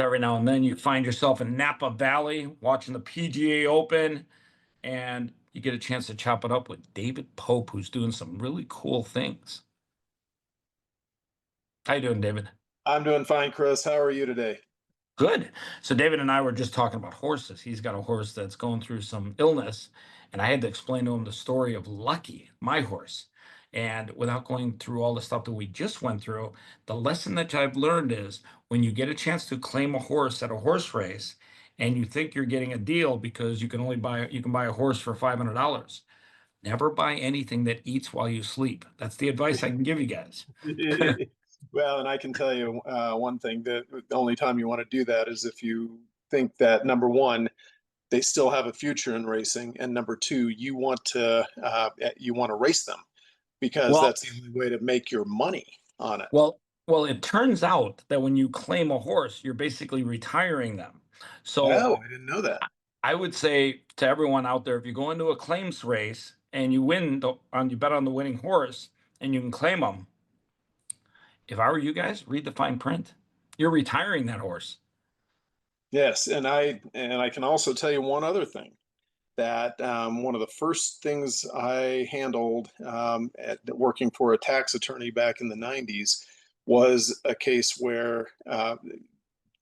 Every now and then you find yourself in Napa Valley watching the PGA Open, and you get a chance to chop it up with David Pope, who's doing some really cool things. How you doing, David? I'm doing fine, Chris. How are you today? Good. So David and I were just talking about horses. He's got a horse that's going through some illness, and I had to explain to him the story of Lucky, my horse. And without going through all the stuff that we just went through, the lesson that I've learned is when you get a chance to claim a horse at a horse race, and you think you're getting a deal because you can buy a horse for $500. Never buy anything that eats while you sleep. That's the advice I can give you guys. Well, and I can tell you one thing, that the only time you want to do that is if you think that, number one, they still have a future in racing, and number two, you want to race them because Well, that's the only way to make your money on it. well, it turns out that when you claim a horse, you're basically retiring them. So Oh, I didn't know that. I would say to everyone out there, if you go into a claims race and you bet on the winning horse and you can claim them, if I were you guys, read the fine print. You're retiring that horse. Yes, and I can also tell you one other thing, that one of the first things I handled working for a tax attorney back in the 90s was a case where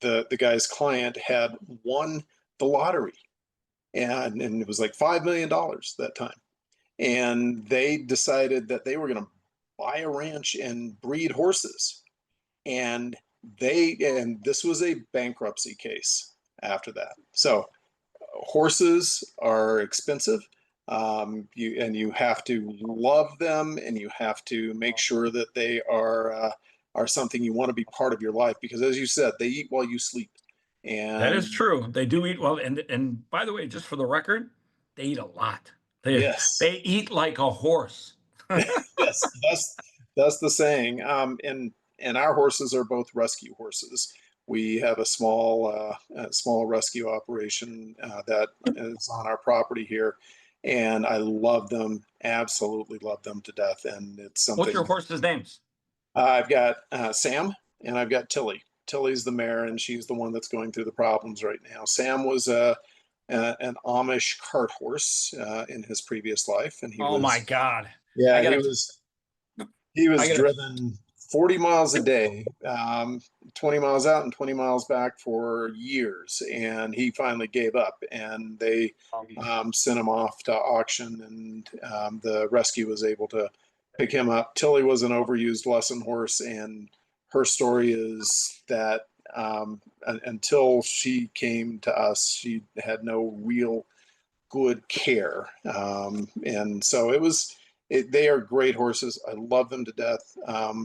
the guy's client had won the lottery, and it was like $5 million that time. And they decided that they were going to buy a ranch and breed horses. And this was a bankruptcy case after that. So horses are expensive. You have to love them, and you have to make sure that they are something you want to be part of your life, because, as you said, they eat while you sleep. That is And true. They do eat well. And by the way, just for the record, they eat a lot. They yes, eat like a horse. yes, that's the saying. And our horses are both rescue horses. We have a small rescue operation that is on our property here, and I love them, absolutely love them to death. And it's What's your something. horse's names? I've got Sam, and I've got Tilly. Tilly's the mare, and she's the one that's going through the problems right now. Sam was an Amish cart horse in his previous life, and he Oh my was, God. I yeah, he gotta, was he I was gotta, driven 40 miles a day, 20 miles out and 20 miles back for years. And he finally gave up, and they sent him off to auction, and the rescue was able to pick him up. Tilly was an overused lesson horse, and her story is that until she came to us, she had no real good care. And so they are great horses. I love them to death.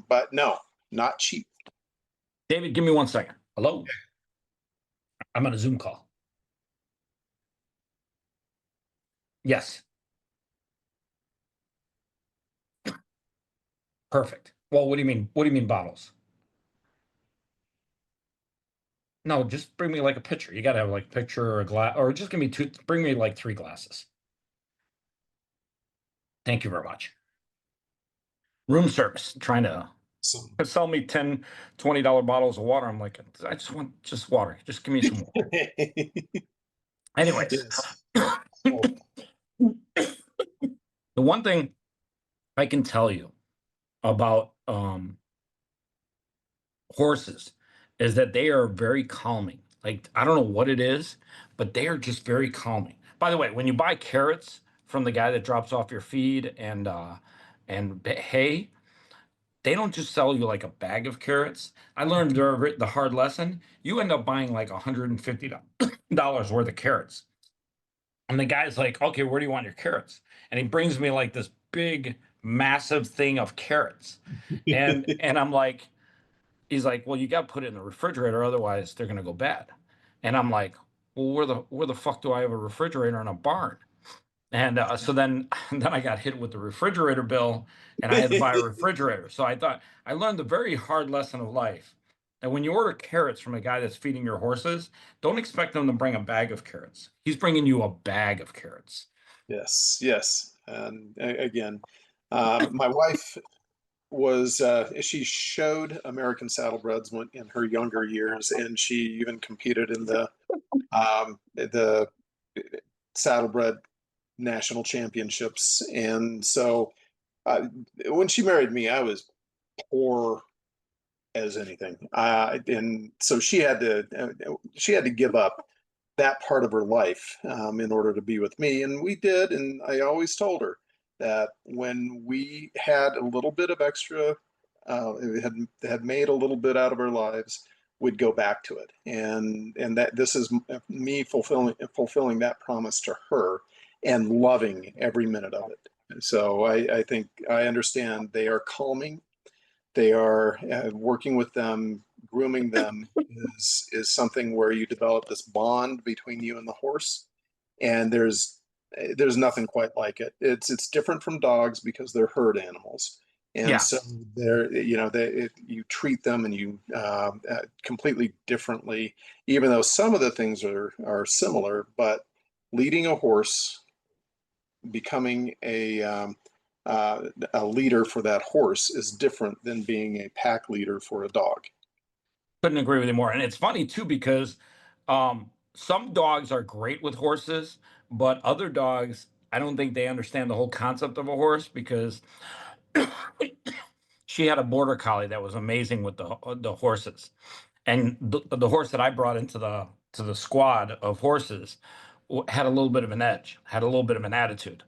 But no, not cheap. David, give me 1 second. Hello? I'm on a Zoom call. Yes. Perfect. Well, what do you mean? What do you mean bottles? No, just bring me like a pitcher. You gotta have like a pitcher or a glass, or just give me two. Bring me like 3 glasses. Thank you very much. Room service, trying to So, sell me 10, $20 bottles of water. I'm like, I just want just water. Just give me some water. Anyways, yes. the one thing I can tell you about horses is that they are very calming. Like, I don't know what it is, but they are just very calming. By the way, when you buy carrots from the guy that drops off your feed and hay, they don't just sell you like a bag of carrots. I learned the hard lesson. You end up buying like $150 worth of carrots. And the guy's like, okay, where do you want your carrots? And he brings me like this big, massive thing of carrots. And I'm like, he's like, well, you got to put it in the refrigerator, otherwise they're gonna go bad. And I'm like, well, where the fuck do I have a refrigerator in a barn? And so then I got hit with the refrigerator bill, and I had to buy a refrigerator. So I thought I learned a very hard lesson of life. And when you order carrots from a guy that's feeding your horses, don't expect them to bring a bag of carrots. He's bringing you a bag of carrots. Yes, yes. And again, my wife was she showed American Saddlebreds in her younger years, and she even competed in the Saddlebred national championships. And so uh, when she married me, I was poor as anything, and so she had to give up that part of her life in order to be with me, and we did. And I always told her that when we had a little bit of extra, had made a little bit out of our lives, we'd go back to it, and that this is me fulfilling that promise to her and loving every minute of it. So I think I understand they are calming. They are working with them, grooming them is something where you develop this bond between you and the horse, and there's nothing quite like it. It's different from dogs because they're herd animals, and so Yes. they're you treat them and you completely differently, even though some of the things are similar. But leading a horse, becoming a leader for that horse is different than being a pack leader for a dog. Couldn't agree with you more. And it's funny too because some dogs are great with horses, but other dogs, I don't think they understand the whole concept of a horse because she had a border collie that was amazing with the horses, and the horse that I brought into the squad of horses had a little bit of an edge, had a little bit of an attitude.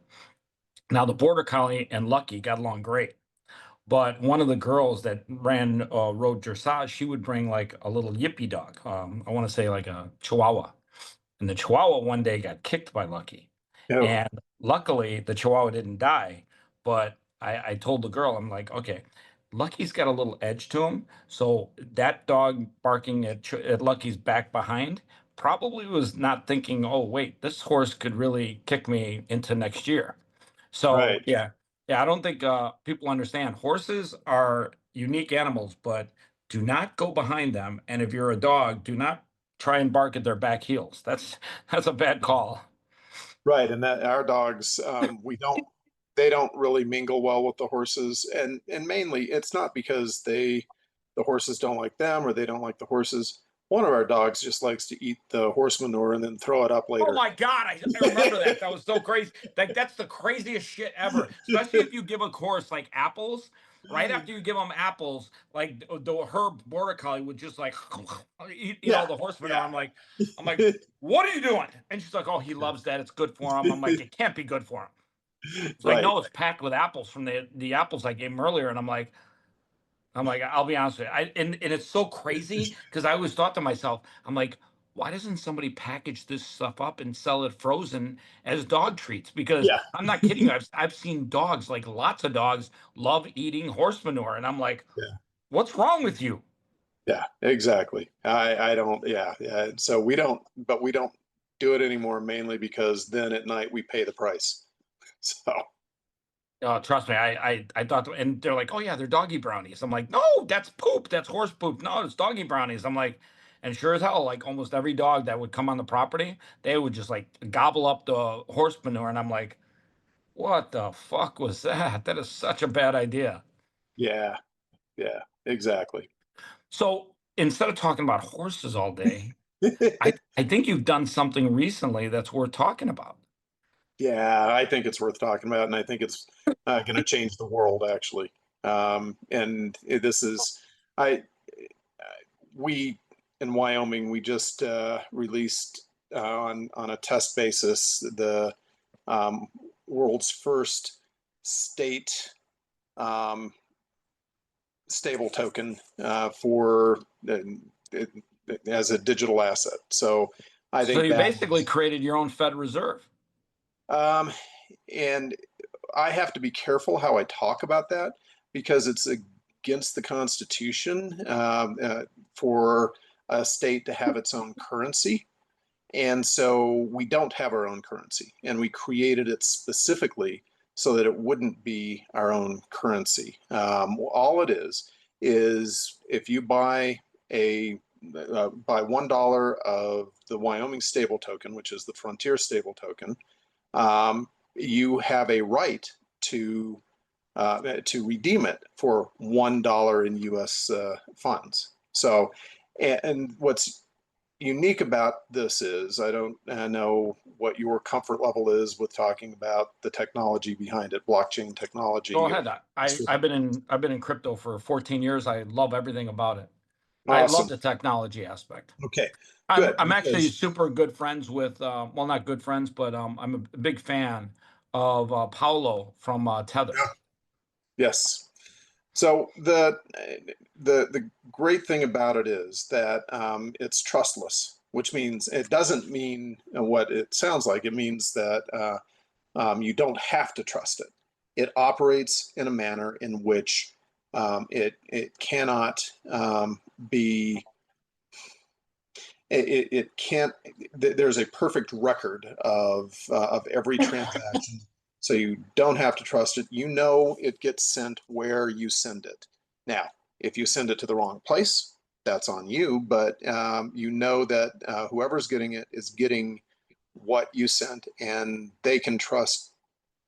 Now the border collie and Lucky got along great, but one of the girls that rode dressage, she would bring like a little yippy dog. I want to say like a Chihuahua, and the Chihuahua one day got kicked by Lucky, Oh, and luckily the Chihuahua didn't die. But I told the girl, I'm like, okay, Lucky's got a little edge to him, so that dog barking at Lucky's back behind probably was not thinking, oh wait, this horse could really kick me into next year. So right. yeah, yeah, I don't think people understand. Horses are unique animals, but do not go behind them. And if you're a dog, do not try and bark at their back heels. That's a bad call. Right. And that our dogs, they don't really mingle well with the horses. And mainly it's not because the horses don't like them or they don't like the horses. One of our dogs just likes to eat the horse manure and then throw it up Oh later. my God, I remember that. That was so crazy. Like that's the craziest shit ever. Especially if you give a horse like apples. Right after you give them apples, like the her border collie would just like eat all Yeah. the horse manure. Yeah. I'm like, what are you doing? And she's like, oh, he loves that. It's good for him. I'm like, it can't be good for him. It's like, Right. no, it's packed with apples from the apples I gave him earlier. And I'm like, I'll be honest with you. And it's so crazy because I always thought to myself, I'm like, why doesn't somebody package this stuff up and sell it frozen as dog treats? Because Yeah. I'm not kidding you. I've seen dogs, like lots of dogs, love eating horse manure. And I'm like, Yeah. what's wrong with you? Yeah, exactly. I don't, yeah, yeah. So but we don't do it anymore mainly because then at night we pay the price. So, Trust me, I thought, and they're like, oh yeah, they're doggy brownies. I'm like, no, that's poop. That's horse poop. No, it's doggy brownies. I'm like, and sure as hell, like almost every dog that would come on the property, they would just like gobble up the horse manure. And I'm like, what the fuck was that? That is such a bad idea. yeah, yeah, exactly. So instead of talking about horses all day, I think you've done something recently that's worth talking about. Yeah, I think it's worth talking about, and I think it's going to change the world actually. This is, I, we in Wyoming, we just released on a test basis the um, world's first state um, stable token for as a digital asset. So I So think you that basically created your own Fed Reserve. um, and I have to be careful how I talk about that because it's against the Constitution for a state to have its own currency. And so we don't have our own currency, and we created it specifically so that it wouldn't be our own currency. All it is if you buy $1 of the Wyoming stable token, which is the frontier stable token, you have a right to to redeem it for $1 in U.S. Funds. So, and what's unique about this is I don't know what your comfort level is with talking about the technology behind it, blockchain Go technology. ahead. I've been in crypto for 14 years. I love everything about it. I love Awesome. the technology aspect. Okay, I'm good. I'm actually Because super good friends with well, not good friends, but I'm a big fan of Paulo from Tether. yeah, yes. So the great thing about it is that it's trustless, which means it doesn't mean what it sounds like. It means that you don't have to trust it. It operates in a manner in which it cannot be it can't there's a perfect record of every transaction, so you don't have to trust it. You know it gets sent where you send it. Now if you send it to the wrong place, that's on you, but you know that whoever's getting it is getting what you sent, and they can trust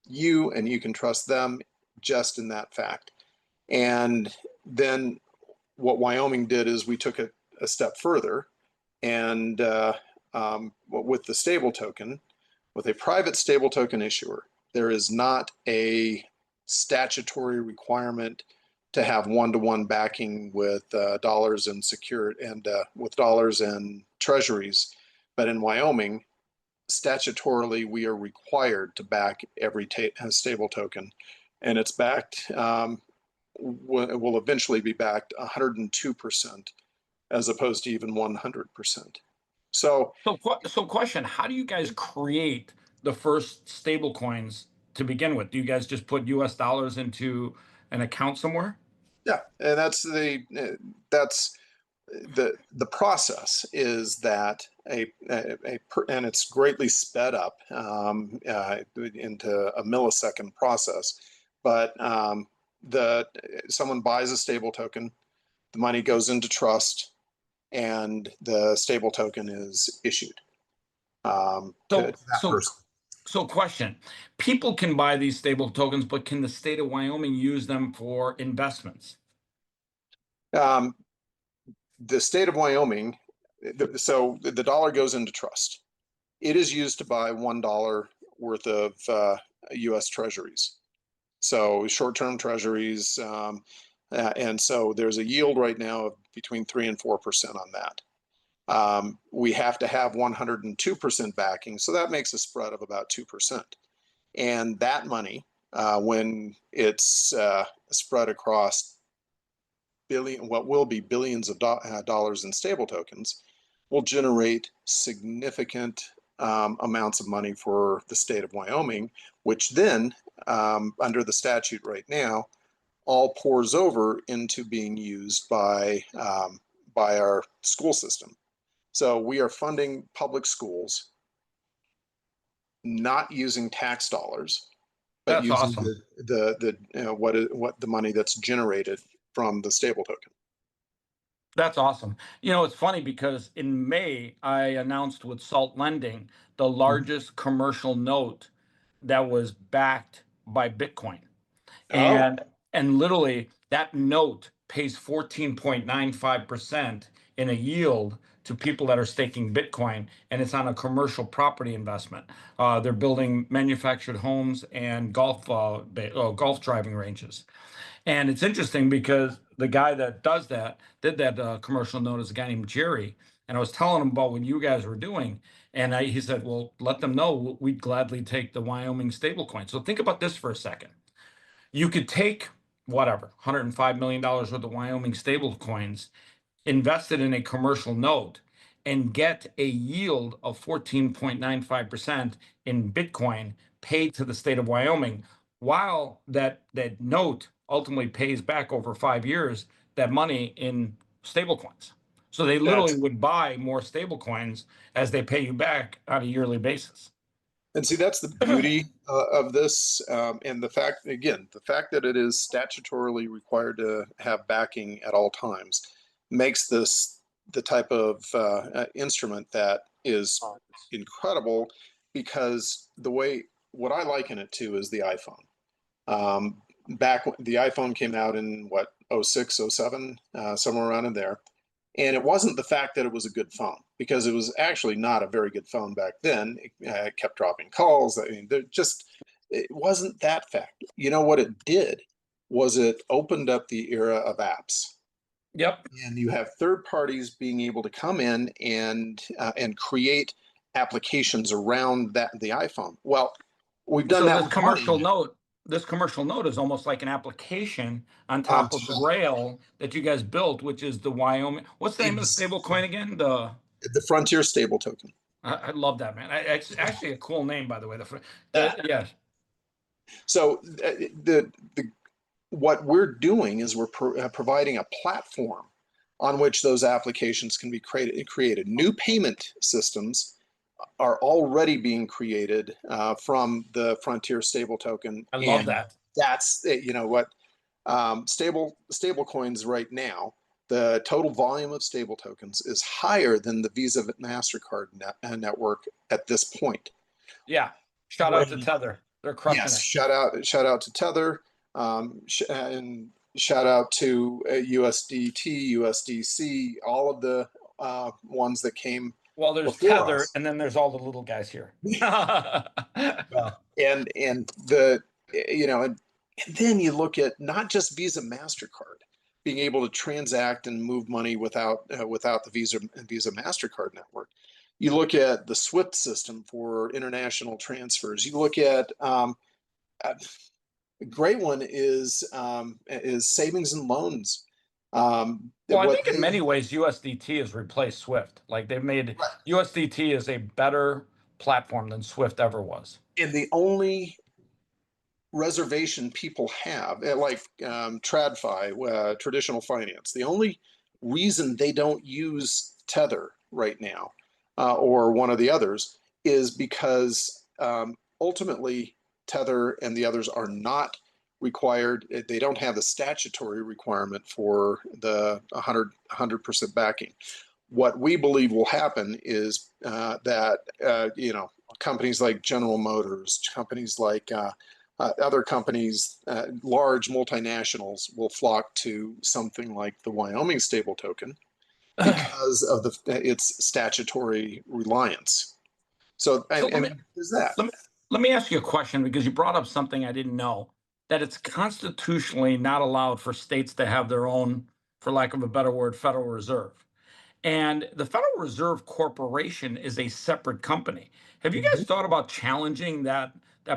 you and you can trust them just in that fact. And then what Wyoming did is we took it a step further, and with the stable token, with a private stable token issuer, there is not a statutory requirement to have one-to-one backing with dollars and secured and with dollars and treasuries. But in Wyoming, statutorily, we are required to back every stable token, and it's backed. It will eventually be backed 102% as opposed to even 100%. So, So question: how do you guys create the first stable coins to begin with? Do you guys just put US dollars into an account somewhere? yeah, and that's the process is that and it's greatly sped up into a millisecond process, but the someone buys a stable token, the money goes into trust, and the stable token is issued to So that so person. so question: people can buy these stable tokens, but can the state of Wyoming use them for investments? Um, the state of Wyoming, so the dollar goes into trust. It is used to buy $1 worth of U.S. Treasuries. So short-term Treasuries, and so there's a yield right now of between 3% and 4% on that. We have to have 102% backing, so that makes a spread of about 2%. And that money, when it's spread across what will be billions of dollars in stable tokens, will generate significant amounts of money for the state of Wyoming, which then, under the statute right now, all pours over into being used by our school system. So we are funding public schools, not using tax dollars, but That's using awesome. what the money that's generated from the stable token. That's awesome. It's funny because in May, I announced with Salt Lending the Mhm. largest commercial note that was backed by Bitcoin. Oh, And literally that note pays 14.95% in a yield to people that are staking Bitcoin, and it's on a commercial property investment. They're building manufactured homes and golf driving ranges. And it's interesting because the guy that does that did that commercial note is a guy named Jerry. And I was telling him about what you guys were doing. And he said, well, let them know we'd gladly take the Wyoming stablecoin. So think about this for a second. You could take whatever, $105 million worth of Wyoming stablecoins, invest it in a commercial note, and get a yield of 14.95% in Bitcoin paid to the state of Wyoming, while that note ultimately pays back over 5 years that money in stablecoins. So they literally that's would buy more stablecoins as they pay you back on a yearly basis. and see that's the beauty of this, and the fact again, the fact that it is statutorily required to have backing at all times makes this the type of instrument that is incredible because the way what I liken it to is the iPhone. back when the iPhone came out in what, '06, '07, somewhere around in there. And it wasn't the fact that it was a good phone, because it was actually not a very good phone back then. It kept dropping calls. I mean, it wasn't that fact. You know what it did was it opened up the era of apps. Yep. And you have third parties being able to come in and create applications around the iPhone. Well, we've done So that with money this commercial note is almost like an application on on top of the rail that you guys built, which is the Wyoming. What's the name of the stable coin again? the Frontier stable token. I love that, man. It's actually a cool name, by the way. Yeah. Yeah, So the what we're doing is we're providing a platform on which those applications can be created. New payment systems are already being created from the Frontier stable token, I love and that. that's you know what stable coins right now. The total volume of stable tokens is higher than the Visa Mastercard network at this point. Yeah. Shout out to When Tether. They're crushing Yes, it. shout out to Tether, and shout out to USDT, USDC, all of the ones that came Well, there's before Tether, us. and then there's all the little guys here. Yeah, And the and then you look at not just Visa Mastercard being able to transact and move money without the Visa Mastercard network. You look at the SWIFT system for international transfers. You look at a great one is savings and loans. well, I What think in they many ways USDT has replaced Swift. Like they've made Right. USDT is a better platform than Swift ever was. And the only reservation people have, like TradFi, traditional finance, the only reason they don't use Tether right now, or one of the others, is because ultimately Tether and the others are not required. They don't have the statutory requirement for the 100% backing. What we believe will happen is that companies like General Motors, companies like other companies, large multinationals, will flock to something like the Wyoming stable token because of its statutory reliance. So So I mean, there's that. let me let me ask you a question because you brought up something I didn't know, that it's constitutionally not allowed for states to have their own, for lack of a better word, Federal Reserve. And the Federal Reserve Corporation is a separate company. Have you guys Mhm. thought about challenging that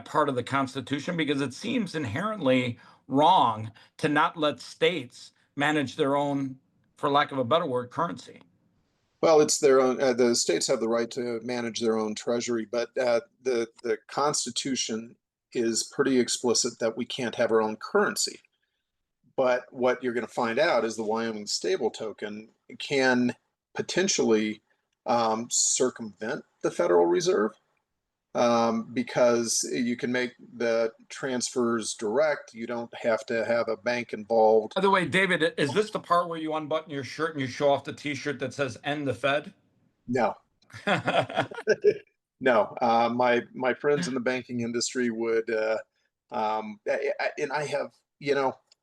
part of the Constitution? Because it seems inherently wrong to not let states manage their own, for lack of a better word, currency. Well, it's their own. The states have the right to manage their own treasury, but the Constitution is pretty explicit that we can't have our own currency. But what you're going to find out is the Wyoming stable token can potentially circumvent the Federal Reserve, because you can make the transfers direct. You don't have to have a bank involved. By the way, David, is this the part where you unbutton your shirt and you show off the T-shirt that says "End the Fed"? No, no. My friends in the banking industry would, and I have,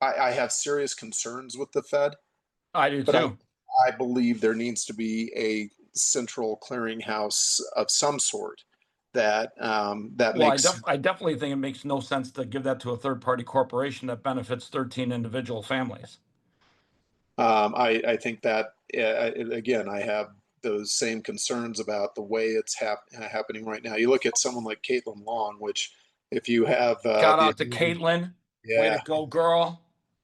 I have serious concerns with the Fed, I do but too. I believe there needs to be a central clearinghouse of some sort that Well, makes. I definitely think it makes no sense to give that to a third-party corporation that benefits 13 individual families. I think that again, I have those same concerns about the way it's happening right now. You look at someone like Caitlin Long, which if you have Shout the out to ability, Caitlin. Way to yeah, go, girl.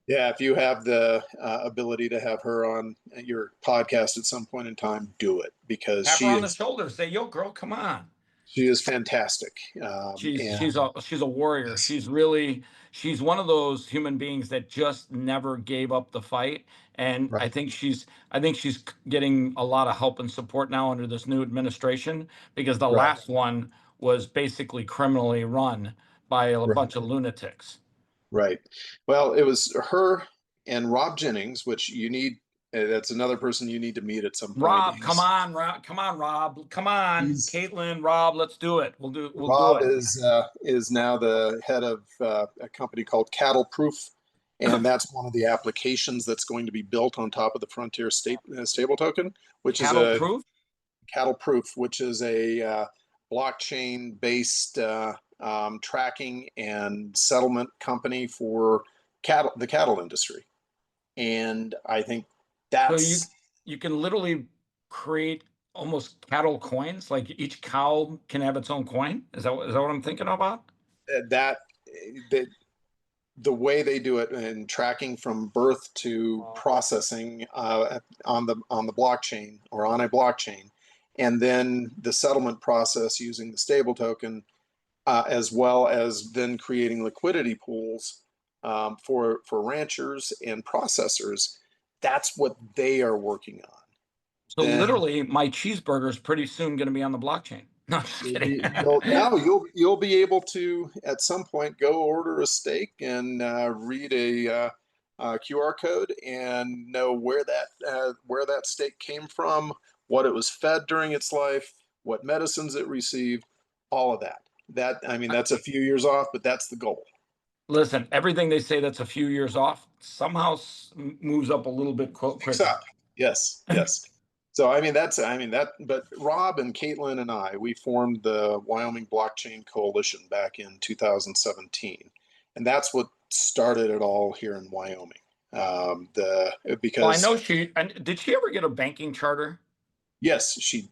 yeah, if you have the ability to have her on your podcast at some point in time, do it, because Tap her on the shoulder. Say, yo, girl, come on. she is fantastic. And She's a warrior. yes, She's one of those human beings that just never gave up the fight. And right, I think she's getting a lot of help and support now under this new administration because the right, last one was basically criminally run by a right. bunch of lunatics. Right. Well, it was her and Rob Jennings, which you need. That's another person you need to meet at some point. Rob, come on, Rob, come on, Rob, come on, He's Caitlin, Rob, let's do it. We'll do Rob it. is now the head of a company called Cattle Proof, and that's one of the applications that's going to be built on top of the Frontier stable token, which is Cattle a proof. Cattle Proof, which is a blockchain based tracking and settlement company for the cattle industry. And I think So you that's you can literally create almost cattle coins. Like each cow can have its own coin. Is that what I'm thinking about? that that the way they do it and tracking from birth to processing on the blockchain or on a blockchain, and then the settlement process using the stable token, as well as then creating liquidity pools for ranchers and processors. That's what they are working on. So Then literally, my cheeseburger is pretty soon going to be on the blockchain. No, I'm just kidding. you'll be able to at some point go order a steak and read a QR code and know where that steak came from, what it was fed during its life, what medicines it received, all of that. That I mean, that's a few years off, but that's the goal. Listen, everything they say that's a few years off somehow moves up a little bit Picks quicker. up. Yes, yes. So I mean that. But Rob and Caitlin and I, we formed the Wyoming Blockchain Coalition back in 2017, and that's what started it all here in Wyoming. The Well, I because know and did she ever get a banking charter? Yes, she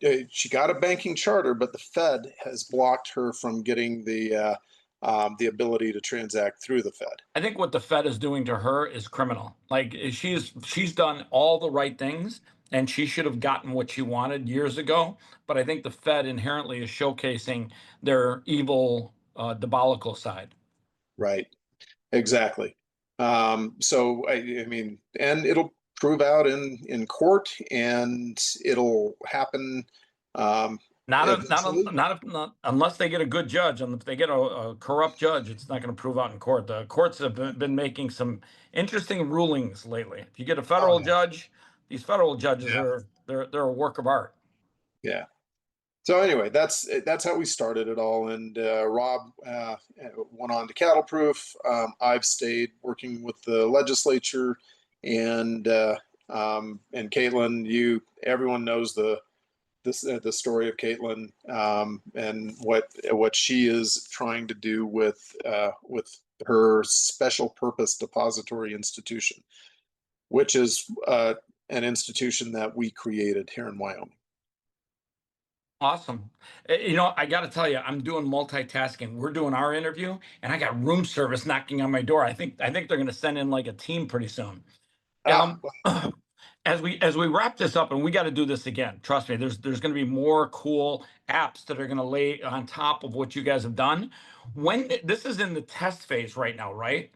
got a banking charter, but the Fed has blocked her from getting the ability to transact through the Fed. I think what the Fed is doing to her is criminal. Like she's done all the right things and she should have gotten what she wanted years ago. But I think the Fed inherently is showcasing their evil, diabolical side. Right. Exactly. I mean, and it'll prove out in court, and it'll happen eventually. Not unless they get a good judge, and if they get a corrupt judge, it's not going to prove out in court. The courts have been making some interesting rulings lately. If you get a Oh federal yeah, judge, these federal judges yeah, are they're a work of art. yeah. So anyway, that's how we started it all. And Rob went on to Cattle Proof. I've stayed working with the legislature, and and Caitlin, everyone knows the story of Caitlin and what she is trying to do with her special purpose depository institution, which is an institution that we created here in Wyoming. Awesome. I got to tell you, I'm doing multitasking. We're doing our interview, and I got room service knocking on my door. I think they're going to send in like a team pretty soon. Ah, Um, as we wrap this up, and we got to do this again. Trust me, there's going to be more cool apps that are going to lay on top of what you guys have done. When this is in the test phase right now, right?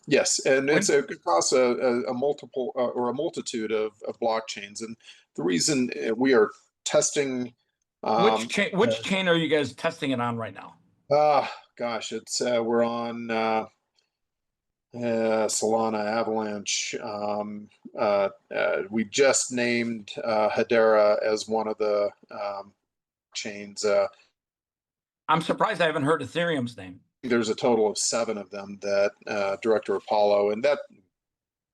yes, and it's When across a multiple or a multitude of blockchains, and the reason we are testing. Um, which chain are you guys testing it on right now? Gosh, it's we're on Solana, Avalanche. We just named Hedera as one of the chains. I'm surprised I haven't heard Ethereum's name. There's a total of seven of them that Director Apollo, and that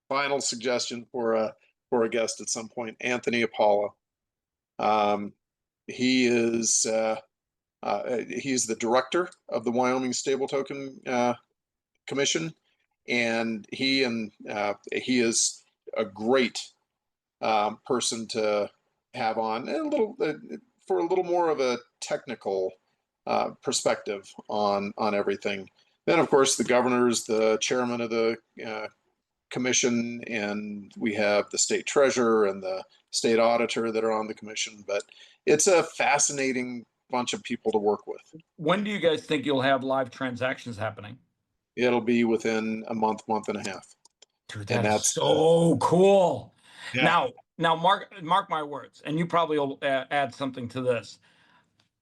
final suggestion for a guest at some point, Anthony Apollo. Um, he is he's the director of the Wyoming Stable Token Commission, and he is a great person to have on for a little more of a technical perspective on everything. Then, of course, the governor's the chairman of the commission, and we have the state treasurer and the state auditor that are on the commission. But it's a fascinating bunch of people to work with. When do you guys think you'll have live transactions happening? It'll be within a month and a half, Dude, and that is that's so cool. yeah. Now, mark my words, and you probably will add something to this.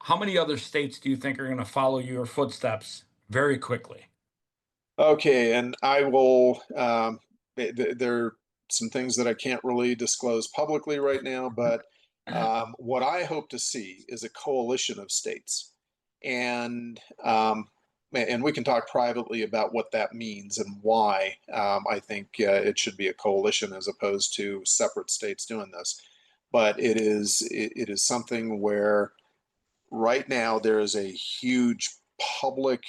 How many other states do you think are going to follow your footsteps very quickly? Okay, and I will. There. some things that I can't really disclose publicly right now, but what I hope to see is a coalition of states, and and we can talk privately about what that means and why I think it should be a coalition as opposed to separate states doing this. But it is something where right now there is a huge public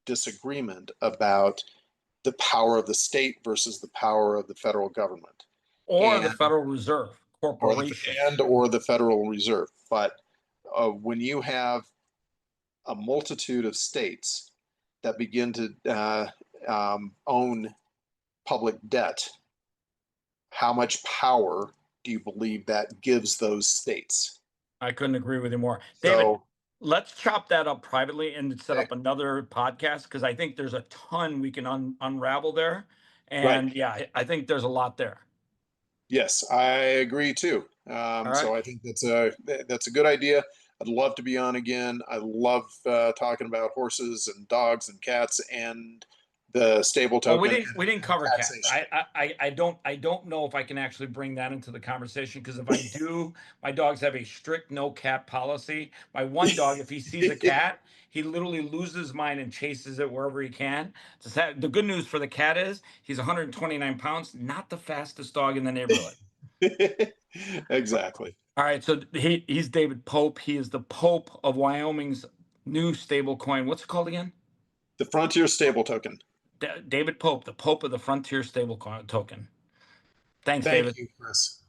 disagreement about the power of the state versus the power of the federal government, Or the and Federal Reserve corporations. or the Federal Reserve. But when you have a multitude of states that begin to own public debt, how much power do you believe that gives those states? I couldn't agree with you more. David, So, let's chop that up privately and set okay, up another podcast because I think there's a ton we can unravel there. right. And yeah, I think there's a lot there. Yes, I agree too. All right. So I think that's a good idea. I'd love to be on again. I love talking about horses and dogs and cats and the stable Well, we token didn't we didn't and cover cats. taxation. I don't know if I can actually bring that into the conversation because if I do, my dogs have a strict no cat policy. My one dog, if he sees a cat, he literally loses his mind and chases it wherever he can. The good news for the cat is he's 129 pounds, not the fastest dog in the neighborhood. Exactly. All right, so he's David Pope. He is the Pope of Wyoming's new stable coin. What's it called again? The Frontier stable token. David Pope, the Pope of the Frontier stable token. Thanks, Thank David. you, Chris.